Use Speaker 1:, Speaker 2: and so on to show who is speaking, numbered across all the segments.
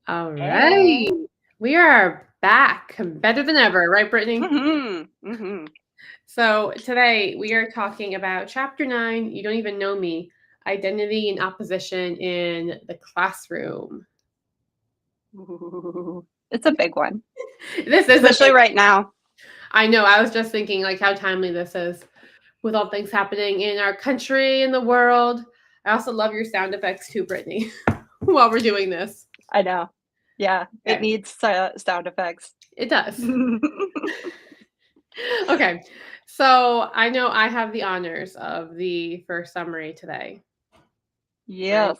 Speaker 1: All right.
Speaker 2: Hey.
Speaker 1: We are back better than ever, right, Brittany?
Speaker 2: Mhm. Mhm.
Speaker 1: So today we are talking about chapter 9, You Don't Even Know Me, Identity and Opposition in the Classroom.
Speaker 2: Ooh, it's a big one,
Speaker 1: This is a
Speaker 2: especially
Speaker 1: big
Speaker 2: right now.
Speaker 1: I know, I was just thinking like how timely this is with all things happening in our country and the world. I also love your sound effects too, Brittany, while we're doing this.
Speaker 2: I know. Yeah, it
Speaker 1: Okay.
Speaker 2: needs sound effects.
Speaker 1: It does. Okay. So I know I have the honors of the first summary today, right?
Speaker 2: Yes.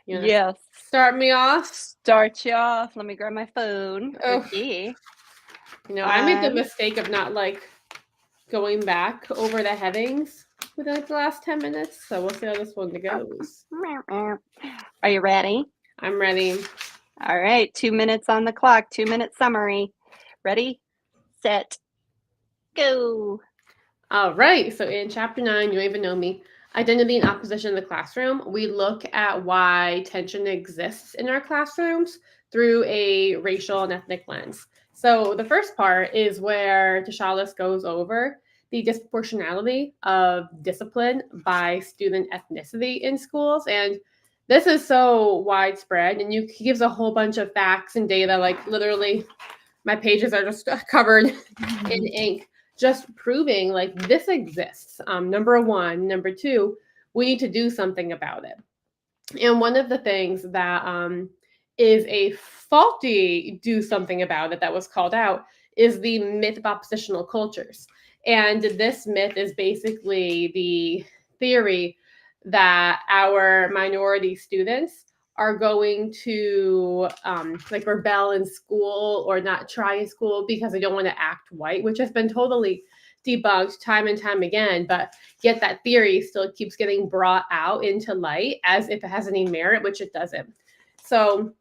Speaker 1: You want to
Speaker 2: Yes.
Speaker 1: start me off?
Speaker 2: Start you off. Let me grab my phone.
Speaker 1: Oh,
Speaker 2: Okay.
Speaker 1: I made the
Speaker 2: Um.
Speaker 1: mistake of not like going back over the headings within like the last 10 minutes. So we'll see how this one goes.
Speaker 2: Are you ready?
Speaker 1: I'm ready.
Speaker 2: All right. 2 minutes on the clock. 2 minute summary. Ready, set, go.
Speaker 1: All right. So in chapter 9, You Don't Even Know Me, Identity and Opposition in the Classroom, we look at why tension exists in our classrooms through a racial and ethnic lens. So the first part is where Tishalis goes over the disproportionality of discipline by student ethnicity in schools. And this is so widespread, and he gives a whole bunch of facts and data, like literally my pages are just covered in ink, just proving like this exists. Number one. Number two, we need to do something about it. And one of the things that is a faulty do something about it that was called out is the myth of oppositional cultures. And this myth is basically the theory that our minority students are going to like rebel in school or not try in school because they don't want to act white, which has been totally debunked time and time again. But yet that theory still keeps getting brought out into light as if it has any merit, which it doesn't. So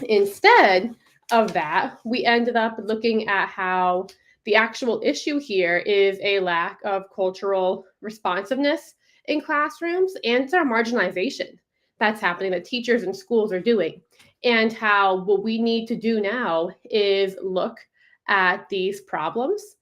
Speaker 1: instead of that, we ended up looking at how the actual issue here is a lack of cultural responsiveness in classrooms and it's our marginalization that's happening that teachers and schools are doing. And how what we need to do now is look at these problems,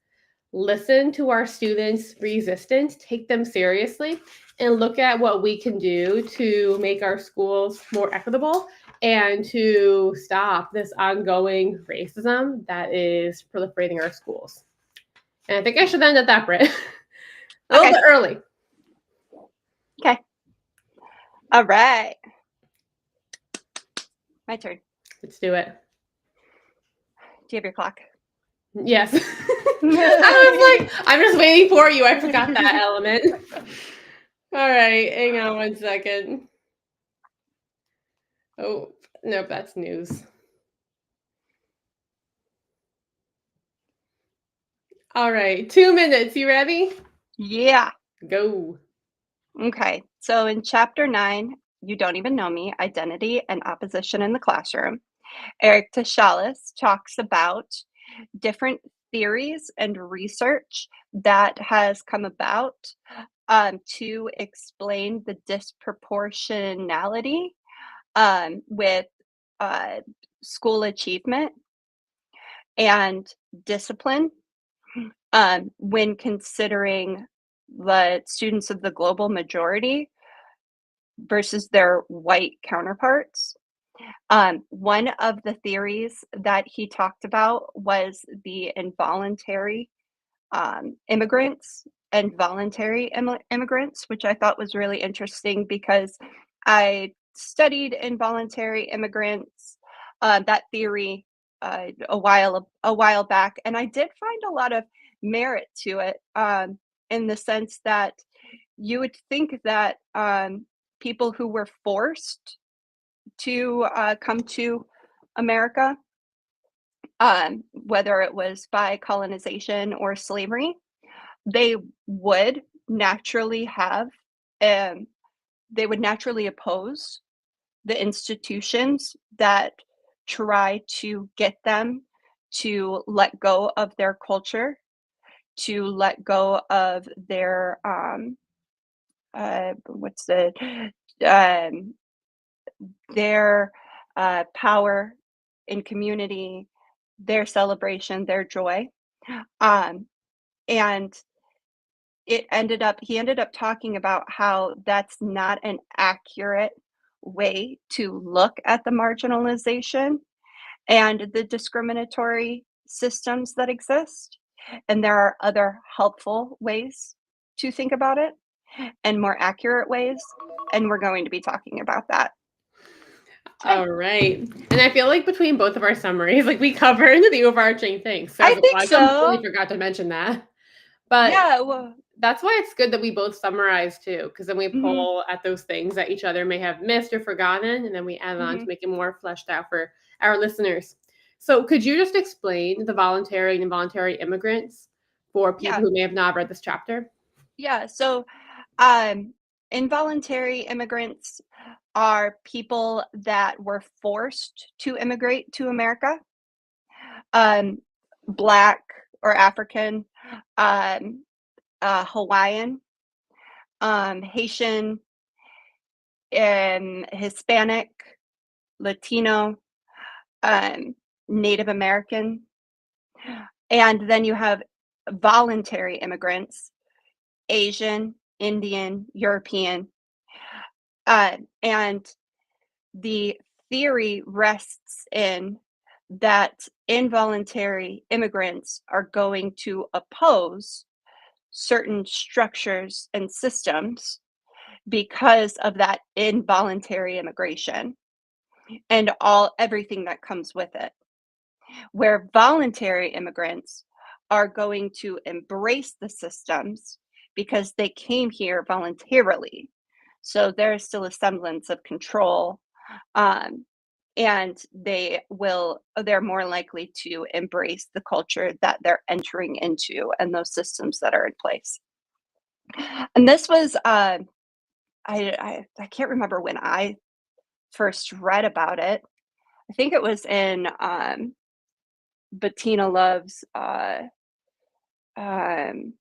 Speaker 1: listen to our students' resistance, take them seriously, and look at what we can do to make our schools more equitable and to stop this ongoing racism that is proliferating our schools. And I think I should end at that, Britt. A little
Speaker 2: Okay.
Speaker 1: bit early.
Speaker 2: Okay. All right. My turn.
Speaker 1: Let's do it.
Speaker 2: Do you have your clock?
Speaker 1: Yes. I was like, I'm just waiting for you. I forgot that element. All right, hang on one second. Oh, nope, that's news. All right, 2 minutes. You ready?
Speaker 2: Yeah.
Speaker 1: Go.
Speaker 2: Okay. So in chapter 9, You Don't Even Know Me, Identity and Opposition in the Classroom, Eric Tashalis talks about different theories and research that has come about to explain the disproportionality with uh, school achievement and discipline when considering the students of the global majority versus their white counterparts. One of the theories that he talked about was the involuntary immigrants and voluntary immigrants, which I thought was really interesting because I studied involuntary immigrants, that theory, a while back, and I did find a lot of merit to it, in the sense that you would think that people who were forced to come to America, whether it was by colonization or slavery, they would naturally have, um, they would naturally oppose the institutions that try to get them to let go of their culture, to let go of their what's the um, their power in community, their celebration, their joy. Um, and he ended up talking about how that's not an accurate way to look at the marginalization and the discriminatory systems that exist. And there are other helpful ways to think about it and more accurate ways. And we're going to be talking about that today.
Speaker 1: All right. And I feel like between both of our summaries, like we covered the overarching thing. So
Speaker 2: I think
Speaker 1: I completely
Speaker 2: so.
Speaker 1: forgot to mention that. But
Speaker 2: Yeah. Well,
Speaker 1: that's why it's good that we both summarize too, because then we
Speaker 2: mhm,
Speaker 1: pull at those things that each other may have missed or forgotten, and then we add on to
Speaker 2: mhm.
Speaker 1: make it more fleshed out for our listeners. So, could you just explain the voluntary and involuntary immigrants for people
Speaker 2: Yeah.
Speaker 1: who may have not read this chapter?
Speaker 2: Yeah. So, um, involuntary immigrants are people that were forced to immigrate to America, um, Black or African, um, Hawaiian, Haitian, and Hispanic, Latino, um, Native American. And then you have voluntary immigrants, Asian, Indian, European. And the theory rests in that involuntary immigrants are going to oppose certain structures and systems because of that involuntary immigration and everything that comes with it. Where voluntary immigrants are going to embrace the systems because they came here voluntarily. So there's still a semblance of control, um, and they're more likely to embrace the culture that they're entering into and those systems that are in place. And this was I can't remember when I first read about it. I think it was in Bettina Love's um,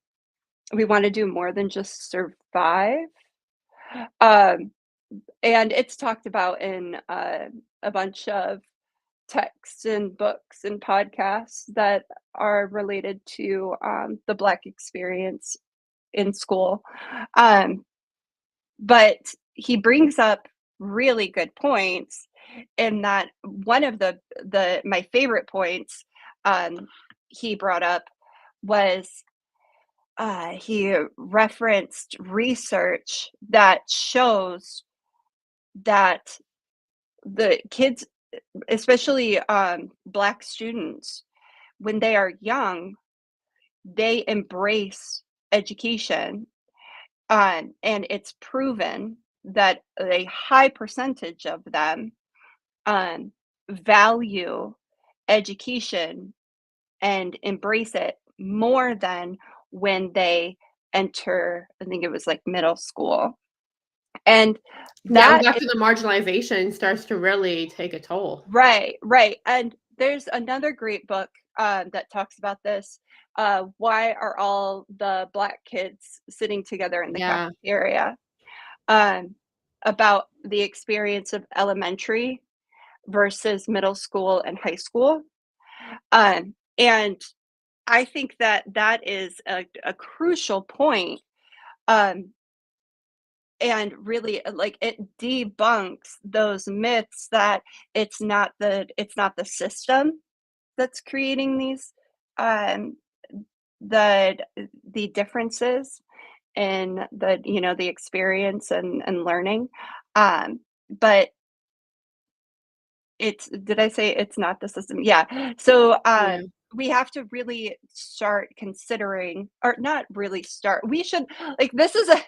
Speaker 2: We Want to Do More Than Just Survive. Um, and it's talked about in a bunch of texts and books and podcasts that are related to the Black experience in school. Um, but he brings up really good points in that one of the my favorite points he brought up was he referenced research that shows that the kids, especially Black students, when they are young, they embrace education. And it's proven that a high percentage of them um, value education and embrace it more than when they enter, I think it was like middle school. And
Speaker 1: Yeah, well,
Speaker 2: that
Speaker 1: that's when the marginalization starts to really take a toll.
Speaker 2: right, right. And there's another great book that talks about this. Why are all the Black kids sitting together in the
Speaker 1: Yeah.
Speaker 2: cafeteria? Um, about the experience of elementary versus middle school and high school. And I think that that is a crucial point. Um, and really like it debunks those myths that it's not the system that's creating these um the the differences in the experience and learning, but it's did I say it's not the system? Yeah. So
Speaker 1: Yeah.
Speaker 2: we have to really start considering, or not really start, we should, like, this is a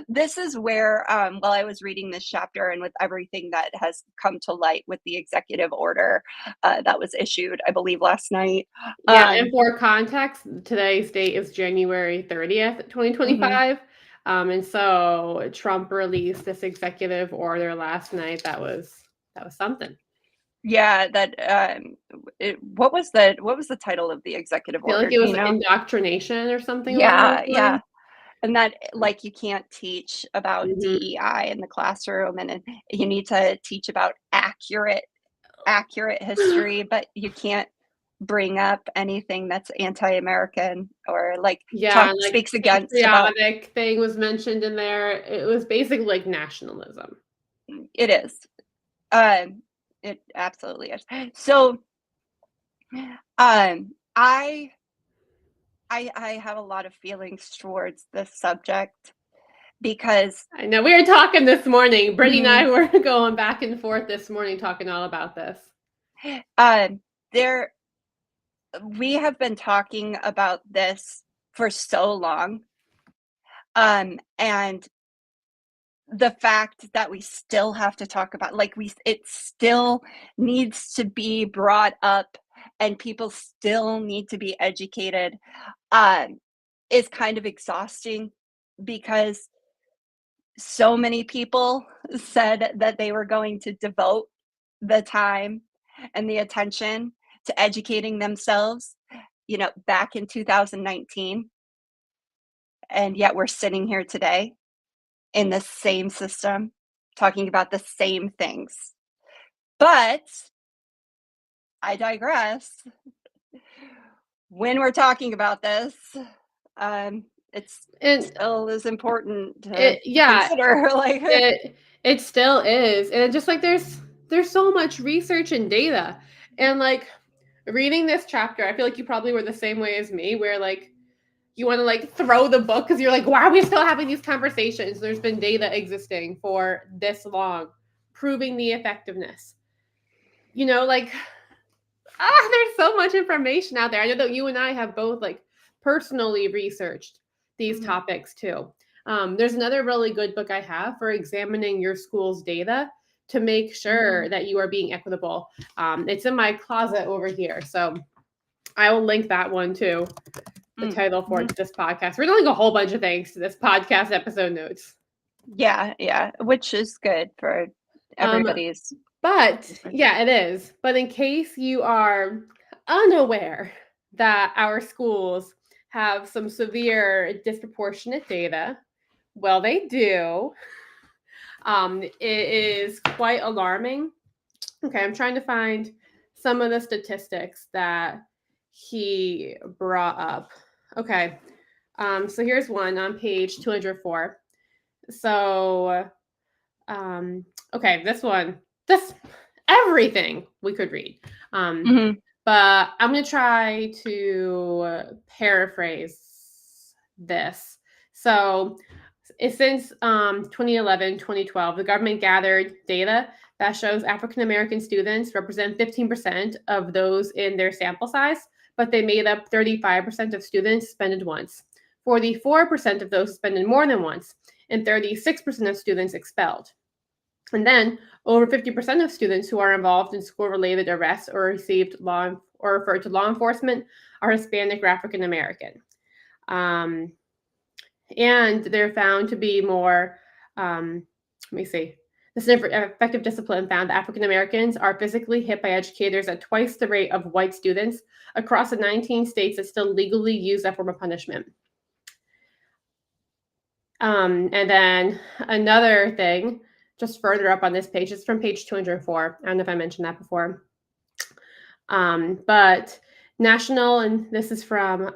Speaker 2: this is where while I was reading this chapter and with everything that has come to light with the executive order that was issued, I believe, last night.
Speaker 1: Yeah, and
Speaker 2: um
Speaker 1: for context, today's date is January 30th,
Speaker 2: mhm.
Speaker 1: 2025. And so Trump released this executive order last night. That was something.
Speaker 2: Yeah, that what was the title of the executive
Speaker 1: I feel like
Speaker 2: order,
Speaker 1: it
Speaker 2: do
Speaker 1: was
Speaker 2: you know?
Speaker 1: indoctrination or something along those
Speaker 2: Yeah,
Speaker 1: lines.
Speaker 2: yeah. And that, like, you can't teach about
Speaker 1: Mhm.
Speaker 2: DEI in the classroom, and then you need to teach about accurate accurate history, but you can't bring up anything that's anti-American or like
Speaker 1: Yeah, and like
Speaker 2: speaks against about
Speaker 1: patriotic thing was mentioned in there. It was basically like nationalism.
Speaker 2: it is. It absolutely is. So, I I have a lot of feelings towards this subject because
Speaker 1: I know we were talking this morning. Brittany and I
Speaker 2: Mhm.
Speaker 1: were going back and forth this morning talking all about this.
Speaker 2: There we have been talking about this for so long, and the fact that we still have to talk about like it still needs to be brought up and people still need to be educated, um, is kind of exhausting because so many people said that they were going to devote the time and the attention to educating themselves, back in 2019, and yet we're sitting here today in the same system talking about the same things. But I digress. When we're talking about this, it's
Speaker 1: And
Speaker 2: still is important to
Speaker 1: yeah,
Speaker 2: consider. Like,
Speaker 1: it still is. And just like there's so much research and data. And like reading this chapter, I feel like you probably were the same way as me, where like you want to like throw the book because you're like, why are we still having these conversations? There's been data existing for this long, proving the effectiveness. Like there's so much information out there. I know that you and I have both like personally researched these
Speaker 2: Mhm.
Speaker 1: topics too. There's another really good book I have for examining your school's data to make sure that you are being equitable. It's in my closet over here, so I will link that one too. The title for this podcast. We're doing a whole bunch of things to this podcast episode notes.
Speaker 2: Yeah, which is good for
Speaker 1: Um,
Speaker 2: everybody's.
Speaker 1: but yeah, it is. But in case you are unaware that our schools have some severe disproportionate data, well, they do. It is quite alarming. Okay, I'm trying to find some of the statistics that he brought up. Okay, so here's one on page 204. So, okay, this everything we could read.
Speaker 2: Mhm.
Speaker 1: But I'm going to try to paraphrase this. So, since 2011, 2012, the government gathered data that shows African American students represent 15% of those in their sample size, but they made up 35% of students suspended once, 44% of those suspended more than once, and 36% of students expelled. And then over 50% of students who are involved in school-related arrests or received or referred to law enforcement are Hispanic or African American. And they're found to be more, let me see. This effective discipline found that African Americans are physically hit by educators at twice the rate of white students across the 19 states that still legally use that form of punishment. And then another thing, just further up on this page, it's from page 204. I don't know if I mentioned that before. But national, and this is from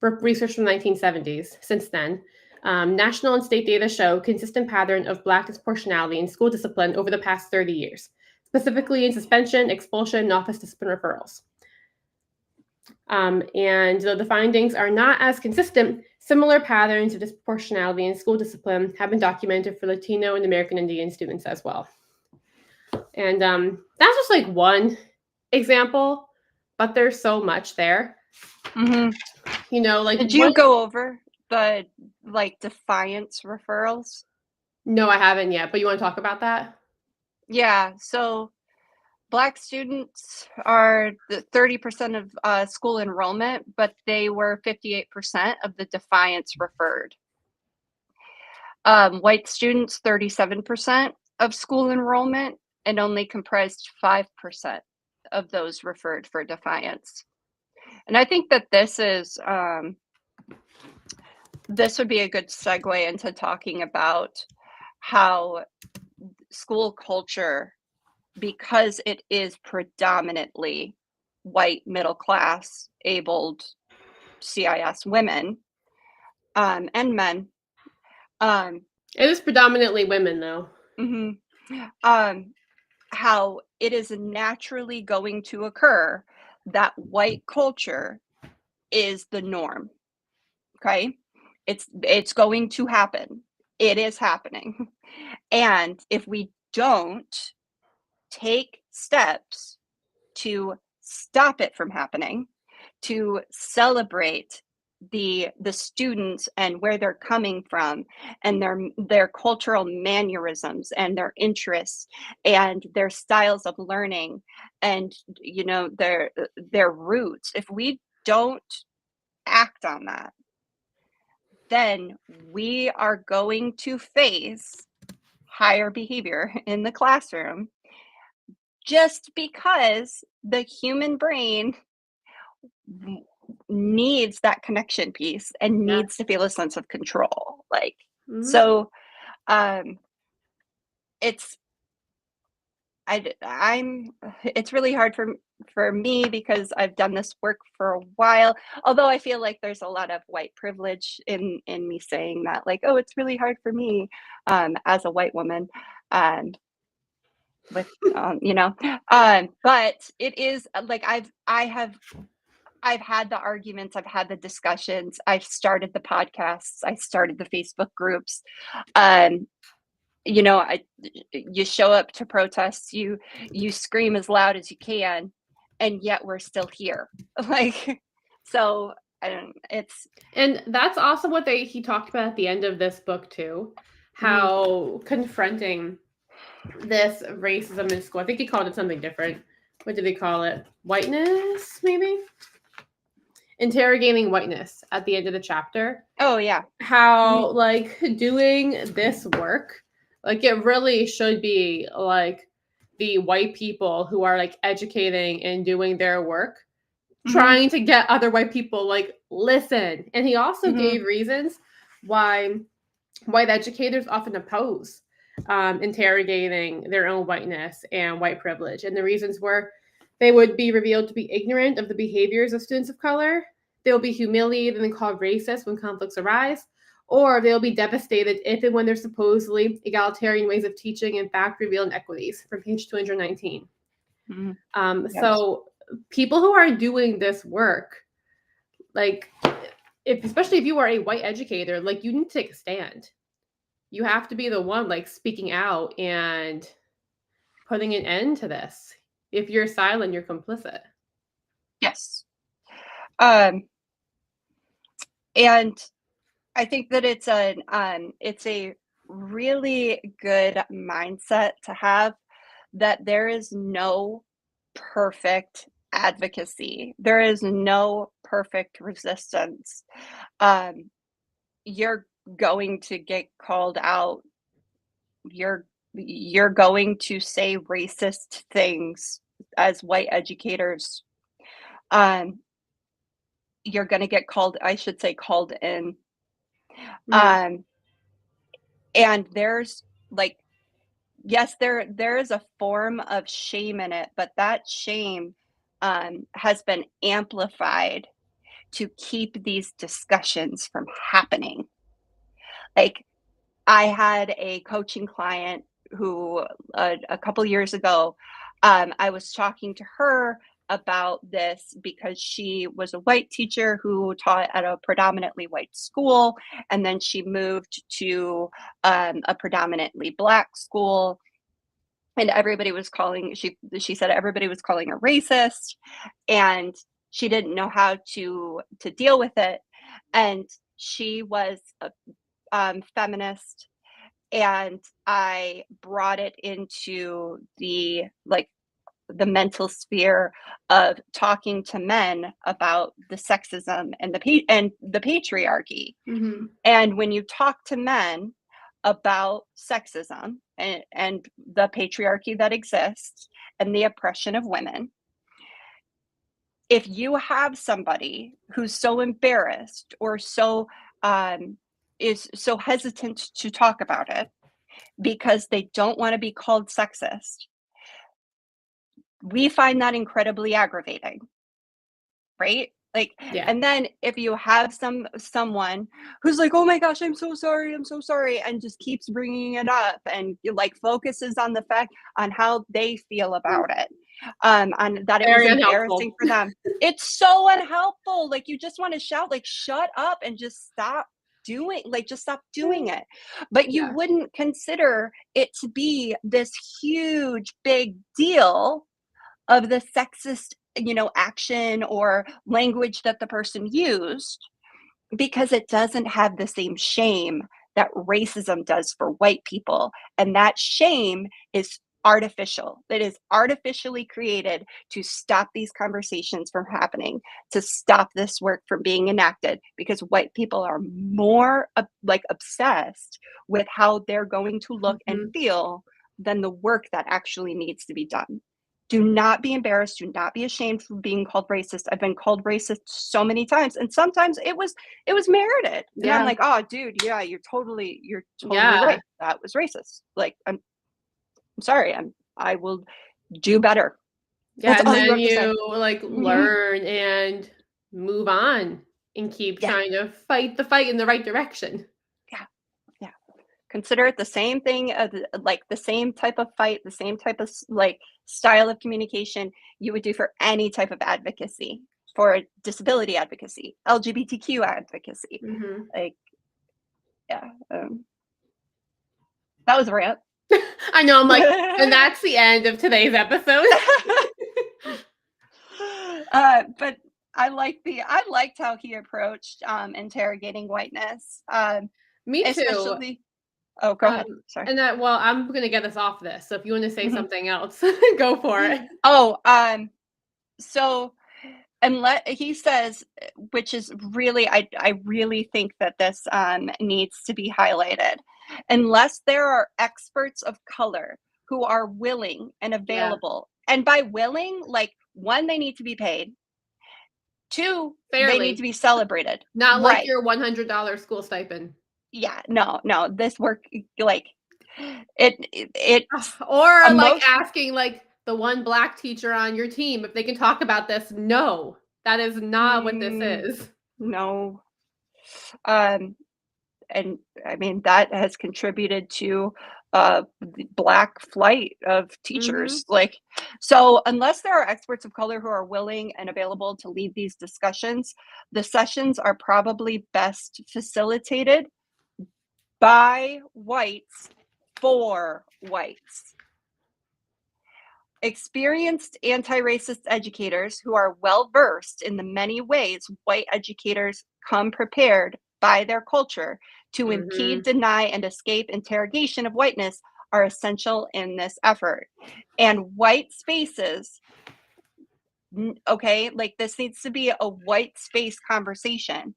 Speaker 1: research from the 1970s, since then, national and state data show consistent pattern of Black disproportionality in school discipline over the past 30 years, specifically in suspension, expulsion, and office discipline referrals. And though the findings are not as consistent, similar patterns of disproportionality in school discipline have been documented for Latino and American Indian students as well. And that's just like one example, but there's so much there.
Speaker 2: Did you go over the defiance referrals?
Speaker 1: No, I haven't yet, but you want to talk about that?
Speaker 2: Yeah, so Black students are the 30% of school enrollment, but they were 58% of the defiance referred. White students, 37% of school enrollment, and only comprised 5% of those referred for defiance. And I think that this would be a good segue into talking about how school culture because it is predominantly white, middle class, abled CIS women, and men.
Speaker 1: It is predominantly women, though.
Speaker 2: Mhm. How it is naturally going to occur that white culture is the norm, okay? It's going to happen. It is happening. And if we don't take steps to stop it from happening, to celebrate the students and where they're coming from and their cultural mannerisms and their interests and their styles of learning and their roots, if we don't act on that, then we are going to face higher behavior in the classroom just because the human brain needs that connection piece and
Speaker 1: Yeah.
Speaker 2: needs to feel a sense of control. Like,
Speaker 1: Mhm.
Speaker 2: so, um, it's I'm it's really hard for me because I've done this work for a while. Although I feel like there's a lot of white privilege in me saying that, like, oh, it's really hard for me as a white woman. Um, with but it is like I've had the arguments, I've had the discussions, I've started the podcasts, I started the Facebook groups. Um, I you show up to protests, you scream as loud as you can, and yet we're still here. Like, so I don't it's
Speaker 1: And that's also what he talked about at the end of this book too,
Speaker 2: mhm,
Speaker 1: how confronting this racism in school. I think he called it something different. What did he call it? Whiteness, maybe? Interrogating whiteness at the end of the chapter.
Speaker 2: oh yeah. Mhm,
Speaker 1: How like doing this work, like it really should be like the white people who are like educating and doing their work,
Speaker 2: mhm,
Speaker 1: trying to get other white people like listen. And he also
Speaker 2: mhm,
Speaker 1: gave reasons why white educators often oppose interrogating their own whiteness and white privilege. And the reasons were they would be revealed to be ignorant of the behaviors of students of color, they'll be humiliated and called racist when conflicts arise, or they'll be devastated if and when their supposedly egalitarian ways of teaching in fact reveal inequities, from page 219.
Speaker 2: mhm. Yes.
Speaker 1: So people who are doing this work, like, especially if you are a white educator, like you need to take a stand. You have to be the one like speaking out and putting an end to this. If you're silent, you're complicit.
Speaker 2: Yes. Um, and I think that it's a really good mindset to have, that there is no perfect advocacy. There is no perfect resistance. Um, you're going to get called out. You're going to say racist things as white educators. Um, you're going to get called, I should say, called in.
Speaker 1: Mm-hmm.
Speaker 2: Um, and there's like, yes, there is a form of shame in it, but that shame has been amplified to keep these discussions from happening. Like, I had a coaching client who a couple years ago, I was talking to her about this because she was a white teacher who taught at a predominantly white school, and then she moved to a predominantly black school, and everybody was calling she said everybody was calling her racist, and she didn't know how to deal with it. And she was a feminist, and I brought it into the mental sphere of talking to men about the sexism and the patriarchy.
Speaker 1: Mm-hmm.
Speaker 2: And when you talk to men about sexism and the patriarchy that exists and the oppression of women, if you have somebody who's so embarrassed or is so hesitant to talk about it because they don't want to be called sexist, we find that incredibly aggravating, right? Like,
Speaker 1: Yeah.
Speaker 2: and then if you have someone who's like, "Oh my gosh, I'm so sorry," and just keeps bringing it up and like focuses on the fact on how they feel about it, on that it was
Speaker 1: Very
Speaker 2: embarrassing
Speaker 1: unhelpful.
Speaker 2: for them. It's so unhelpful. Like you just want to shout, like, "Shut up and just stop just stop doing it." But you
Speaker 1: Yeah.
Speaker 2: wouldn't consider it to be this huge big deal of the sexist, action or language that the person used, because it doesn't have the same shame that racism does for white people. And that shame is artificial. It is artificially created to stop these conversations from happening, to stop this work from being enacted, because white people are more like obsessed with how they're going to look and
Speaker 1: Mhm.
Speaker 2: feel than the work that actually needs to be done. Do not be embarrassed. Do not be ashamed for being called racist. I've been called racist so many times, and sometimes it was merited. And I'm
Speaker 1: Yeah.
Speaker 2: like, "Oh, dude, yeah, you're totally
Speaker 1: Yeah.
Speaker 2: right. That was racist. Like, I'm sorry. I will do better."
Speaker 1: Yeah,
Speaker 2: That's
Speaker 1: and
Speaker 2: all you
Speaker 1: then
Speaker 2: have to say.
Speaker 1: you, like,
Speaker 2: Mhm.
Speaker 1: learn and move on and keep
Speaker 2: Yeah,
Speaker 1: trying to fight the fight in the right direction.
Speaker 2: yeah, yeah. Consider it the same thing, like the same type of fight, the same type of like style of communication you would do for any type of advocacy, for disability advocacy, LGBTQ advocacy.
Speaker 1: Mhm.
Speaker 2: Like, yeah, that was a rant.
Speaker 1: I know, I'm like, and that's the end of today's episode.
Speaker 2: But I liked how he approached interrogating whiteness,
Speaker 1: Me too.
Speaker 2: especially. Oh, go ahead.
Speaker 1: Um,
Speaker 2: Sorry.
Speaker 1: and that well, I'm gonna get us off this, so if you wanna say
Speaker 2: Mhm.
Speaker 1: something else, go for it.
Speaker 2: Oh, so unless he says, which is really, I really think that this needs to be highlighted, unless there are experts of color who are willing and
Speaker 1: Yeah,
Speaker 2: available, and by willing, like, one, they need to be paid. Two, they need to
Speaker 1: fairly.
Speaker 2: be celebrated.
Speaker 1: Not like
Speaker 2: Right.
Speaker 1: your $100 school stipend.
Speaker 2: Yeah. No, no. This work, like, it's
Speaker 1: Or, like,
Speaker 2: emotion.
Speaker 1: asking, like, the one black teacher on your team if they can talk about this. No, that is not what this
Speaker 2: Mm,
Speaker 1: is.
Speaker 2: no. Um, and I mean, that has contributed to the black flight of
Speaker 1: Mhm.
Speaker 2: teachers. Like, so unless there are experts of color who are willing and available to lead these discussions, the sessions are probably best facilitated by whites for whites. Experienced anti-racist educators who are well versed in the many ways white educators come prepared by their culture to impede,
Speaker 1: Mhm.
Speaker 2: deny, and escape interrogation of whiteness are essential in this effort. And white spaces, okay, like, this needs to be a white space conversation,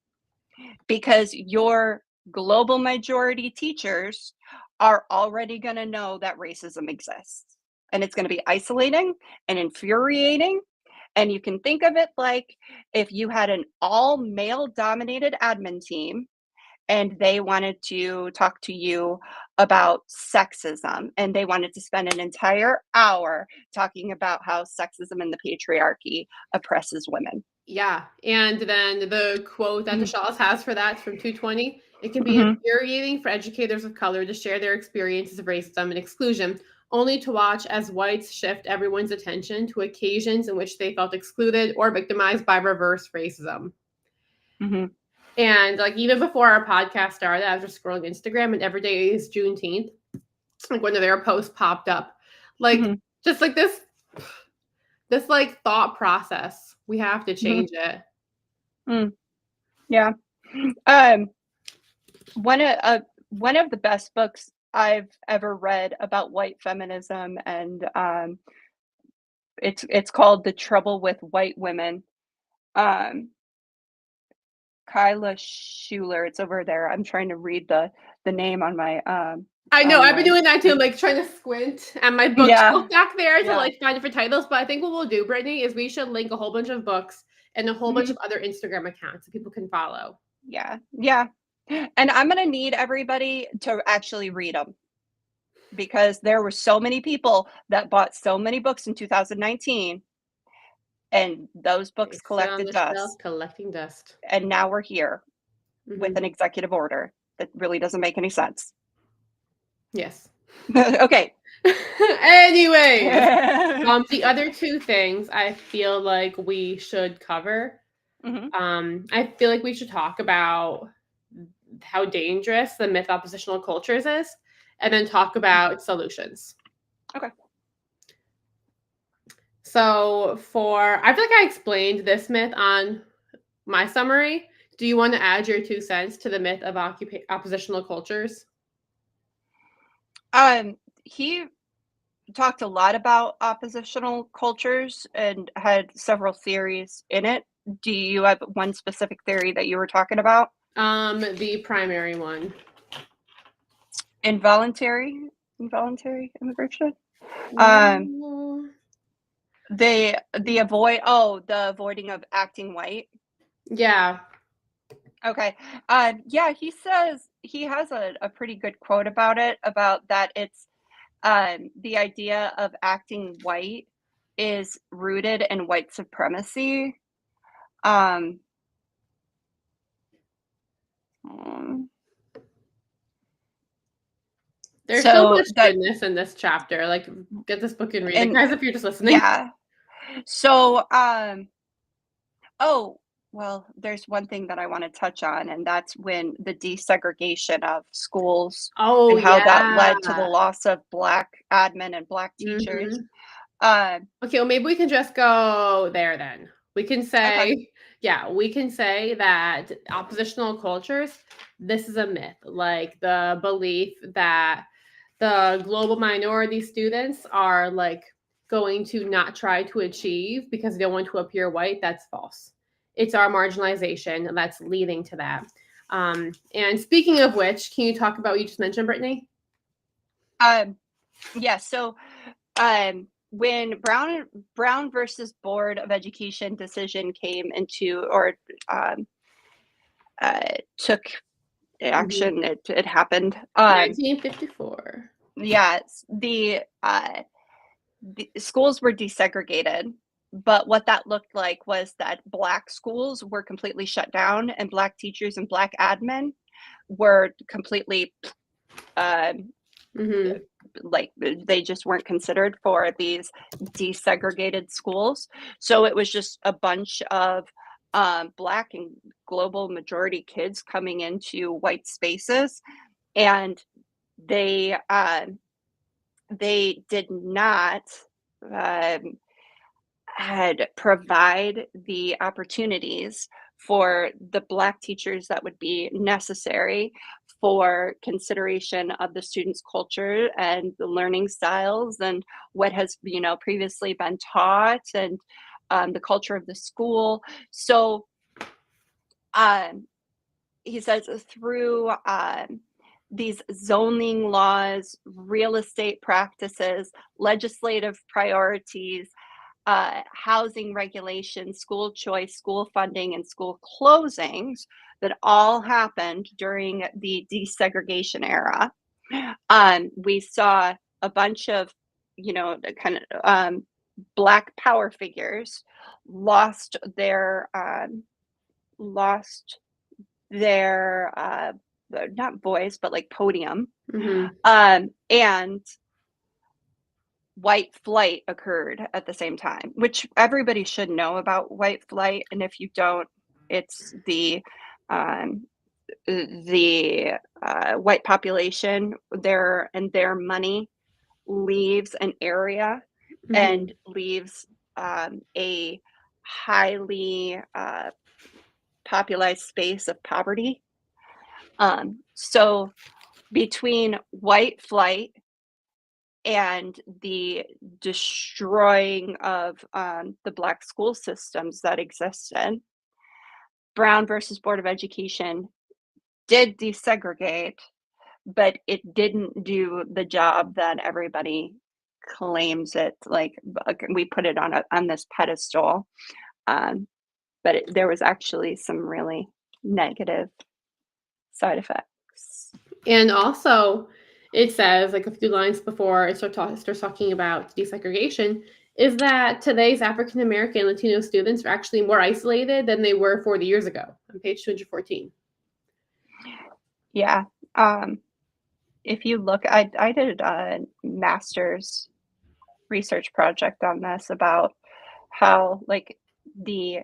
Speaker 2: because your global majority teachers are already going to know that racism exists. And it's going to be isolating and infuriating. And you can think of it like if you had an all male dominated admin team and they wanted to talk to you about sexism, and they wanted to spend an entire hour talking about how sexism and the patriarchy oppresses women.
Speaker 1: Yeah, and then the quote that the
Speaker 2: Mhm,
Speaker 1: Shaws has for that from 220, "It can be
Speaker 2: mhm,
Speaker 1: infuriating for educators of color to share their experiences of racism and exclusion, only to watch as whites shift everyone's attention to occasions in which they felt excluded or victimized by reverse racism."
Speaker 2: mhm,
Speaker 1: And, like, even before our podcast started, I was just scrolling Instagram, and every day is Juneteenth, like, one of their posts popped up. Like,
Speaker 2: mhm,
Speaker 1: just like this, like, thought process, we have to
Speaker 2: mhm,
Speaker 1: change it.
Speaker 2: mm, yeah. Um, one of the best books I've ever read about white feminism, and it's called The Trouble with White Women. Um, Kyla Schuler. It's over there. I'm trying to read the name
Speaker 1: I know,
Speaker 2: on
Speaker 1: I've been
Speaker 2: my
Speaker 1: doing that too, I'm,
Speaker 2: thing.
Speaker 1: like, trying to squint at my
Speaker 2: Yeah,
Speaker 1: bookshelf back there to,
Speaker 2: yeah.
Speaker 1: like, find different titles, but I think what we'll do, Brittany, is we should link a whole bunch of books and a whole bunch
Speaker 2: Mhm.
Speaker 1: of other Instagram accounts that people can follow.
Speaker 2: Yeah, yeah. And I'm gonna need everybody to actually read them. because there were so many people that bought so many books in 2019, and those
Speaker 1: They
Speaker 2: books
Speaker 1: sit on
Speaker 2: collected
Speaker 1: the shelf
Speaker 2: dust.
Speaker 1: collecting dust.
Speaker 2: And now we're here with
Speaker 1: Mhm.
Speaker 2: an executive order that really doesn't make any sense.
Speaker 1: Yes.
Speaker 2: Okay.
Speaker 1: Anyways, the other two things I feel like we should cover.
Speaker 2: Mhm.
Speaker 1: I feel like we should talk about how dangerous the myth oppositional cultures is, and then talk about solutions.
Speaker 2: Okay.
Speaker 1: So I feel like I explained this myth on my summary. Do you want to add your 2 cents to the myth of oppositional cultures?
Speaker 2: He talked a lot about oppositional cultures and had several theories in it. Do you have one specific theory that you were talking about?
Speaker 1: The primary one.
Speaker 2: Involuntary immigration?
Speaker 1: Mm,
Speaker 2: The avoiding of acting white.
Speaker 1: yeah.
Speaker 2: Okay. Yeah, he says he has a pretty good quote about it, about that it's the idea of acting white is rooted in white supremacy. Um, mm,
Speaker 1: There's so
Speaker 2: so
Speaker 1: much
Speaker 2: that
Speaker 1: goodness in this chapter. Like, get this book and read it,
Speaker 2: and
Speaker 1: guys, if you're just listening.
Speaker 2: yeah. So oh, well, there's one thing that I want to touch on, and that's when the desegregation of schools
Speaker 1: Oh,
Speaker 2: and how that
Speaker 1: yeah.
Speaker 2: led to the loss of Black admin and Black teachers.
Speaker 1: Mhm.
Speaker 2: Um,
Speaker 1: Okay, well, maybe we can just go there then. We can
Speaker 2: okay.
Speaker 1: say, yeah, we can say that oppositional cultures, this is a myth. Like the belief that the global minority students are like going to not try to achieve because they don't want to appear white, that's false. It's our marginalization that's leading to that. And speaking of which, can you talk about what you just mentioned, Brittany?
Speaker 2: Yeah, so when Brown versus Board of Education decision came into, or um, took
Speaker 1: Mhm.
Speaker 2: action, it happened.
Speaker 1: 1954.
Speaker 2: Yes, the schools were desegregated, but what that looked like was that Black schools were completely shut down, and Black teachers and Black admin were completely
Speaker 1: Mhm.
Speaker 2: like they just weren't considered for these desegregated schools. So it was just a bunch of Black and global majority kids coming into white spaces, and they did not um, had provide the opportunities for the Black teachers that would be necessary for consideration of the students' culture and the learning styles and what has, previously been taught, and the culture of the school. So um, he says through these zoning laws, real estate practices, legislative priorities, housing regulations, school choice, school funding, and school closings that all happened during the desegregation era. We saw a bunch of, the kind of Black power figures lost lost their not voice, but like podium,
Speaker 1: Mhm.
Speaker 2: and white flight occurred at the same time, which everybody should know about white flight. And if you don't, it's um, the white population, their money leaves an area and
Speaker 1: Mhm.
Speaker 2: leaves a highly popularized space of poverty. So between white flight and the destroying of the Black school systems that existed, Brown versus Board of Education did desegregate, but it didn't do the job that everybody claims it. Like we put it on this pedestal, um, but there was actually some really negative side effects.
Speaker 1: And also, it says, like a few lines before it starts talking about desegregation, is that today's African American Latino students are actually more isolated than they were 40 years ago on page 214.
Speaker 2: Yeah. If you look, I did a master's research project on this about how like the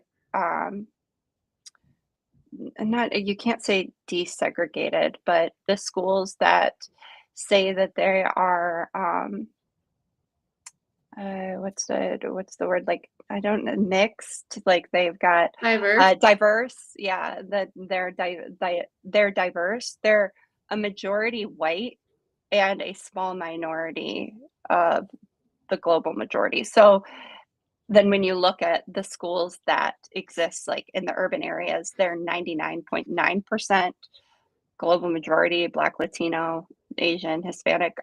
Speaker 2: not you can't say desegregated, but the schools that say that they are what's the word, like I don't know, mixed, like they've got
Speaker 1: Diverse.
Speaker 2: diverse, yeah, that they're diverse. They're a majority white and a small minority of the global majority. So then when you look at the schools that exist like in the urban areas, they're 99.9% global majority, Black, Latino, Asian, Hispanic,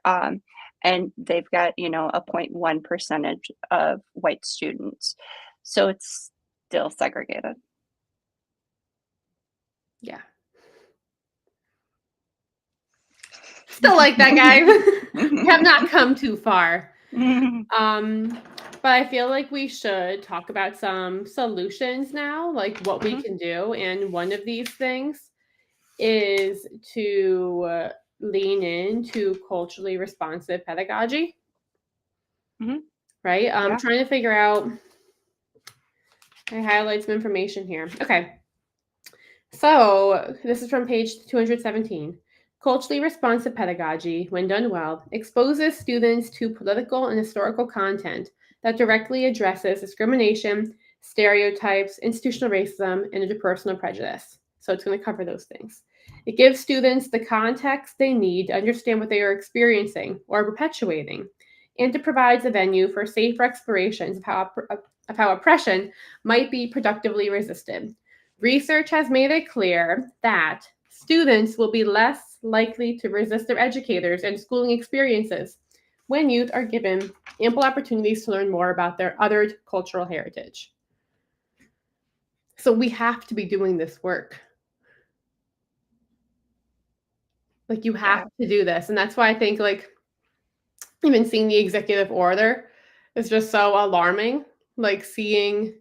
Speaker 2: and they've got, you know, a 0.1 percentage of white students. So it's still segregated.
Speaker 1: Yeah. Still like that, guys. We have not come too far. But I feel like we should talk about some solutions now, like what we can do. And one of these things is to lean into culturally responsive pedagogy. Right? I'm trying to figure out. I highlight some information here. Okay. So this is from page 217. Culturally responsive pedagogy, when done well, exposes students to political and historical content that directly addresses discrimination, stereotypes, institutional racism, and interpersonal prejudice. So it's going to cover those things. It gives students the context they need to understand what they are experiencing or perpetuating, and it provides a venue for safer explorations of how oppression might be productively resisted. Research has made it clear that students will be less likely to resist their educators and schooling experiences when youth are given ample opportunities to learn more about their othered cultural heritage. So we have to be doing this work. Like you have to do this. And that's why I think like even seeing the executive order is just so alarming. Like seeing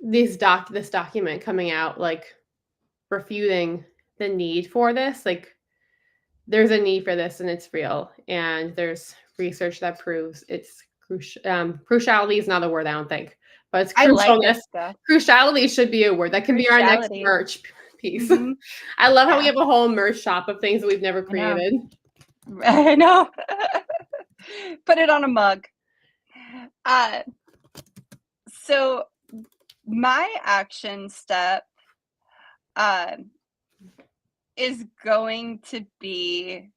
Speaker 1: this document coming out, like refuting the need for this. Like there's a need for this and it's real. And there's research that proves it's crucial. Cruciality is not a word, I don't think, but it's crucialness. Like cruciality should be a word. That can be our next merch piece. I love how we have a whole merch shop of things that we've never created.
Speaker 2: I know. Put it on a mug. So my action step is going to be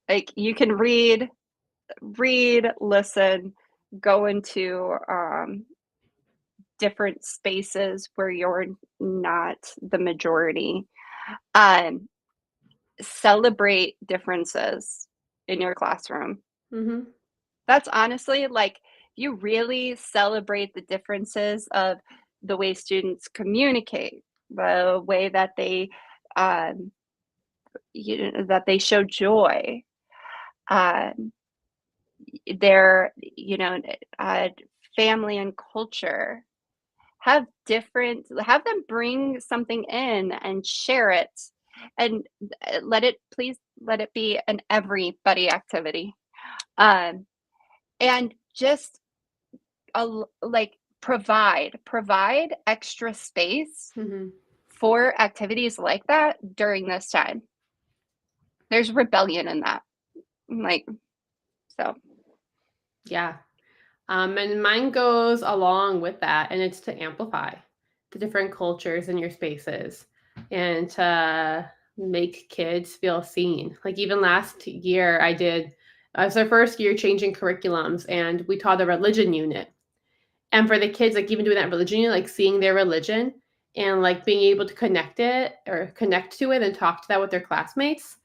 Speaker 2: like you can read, listen, go into different spaces where you're not the majority. Celebrate differences in your classroom. That's honestly like you really celebrate the differences of the way students communicate, the way that they that they show joy, their family and culture. Have them bring something in and share it, and let it be an everybody activity, and just like provide extra space for activities like that during this time. There's rebellion in that, like, so
Speaker 1: yeah. And mine goes along with that, and it's to amplify the different cultures in your spaces and to make kids feel seen. Like even last year I did, it was our first year changing curriculums, and we taught a religion unit. And for the kids, like even doing that religion unit, like seeing their religion and like being able to connect to it and talk to that with their classmates.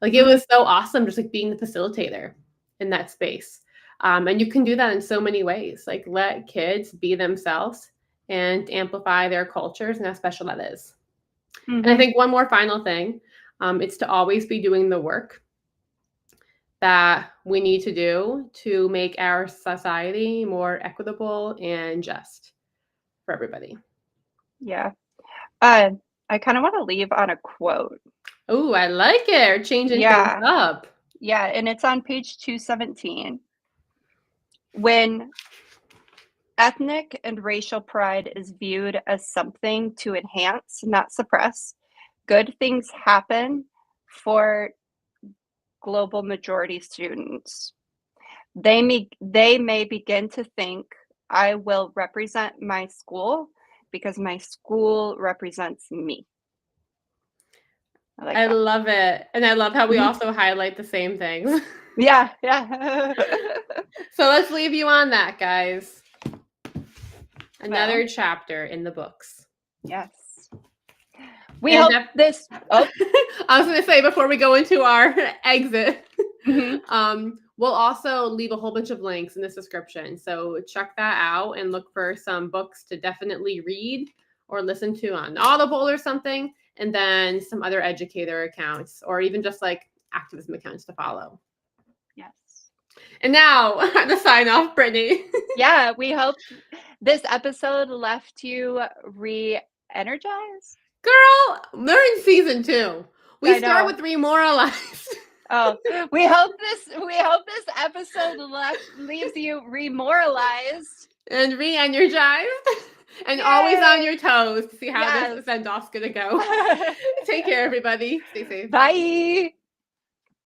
Speaker 1: Like it was so awesome just like being the facilitator in that space. And you can do that in so many ways. Like let kids be themselves and amplify their cultures and how special that is. And I think one more final thing, it's to always be doing the work that we need to do to make our society more equitable and just for everybody.
Speaker 2: Yeah. I kind of want to leave on a quote.
Speaker 1: Oh, I like it. We're changing things up.
Speaker 2: Yeah, and it's on page 217. When ethnic and racial pride is viewed as something to enhance, not suppress, good things happen for global majority students. They may begin to think, I will represent my school because my school represents me. I like
Speaker 1: I
Speaker 2: that.
Speaker 1: love it. And I love how we also highlight the same things.
Speaker 2: Yeah.
Speaker 1: So let's leave you on that, guys. Another chapter in the books.
Speaker 2: Yes. We hope this. Oh,
Speaker 1: I was going to say before we go into our exit, we'll also leave a whole bunch of links in this description. So check that out and look for some books to definitely read or listen to on Audible or something, and then some other educator accounts or even just like activism accounts to follow.
Speaker 2: Yes.
Speaker 1: And now the sign off, Brittany.
Speaker 2: Yeah, we hope this episode left you re-energized.
Speaker 1: Girl, they're in season 2. We start with remoralized.
Speaker 2: Oh, we hope this episode leaves you remoralized
Speaker 1: and re-energized and always on your toes to see how this send-off's gonna go. Take care, everybody. Stay safe.
Speaker 2: Bye.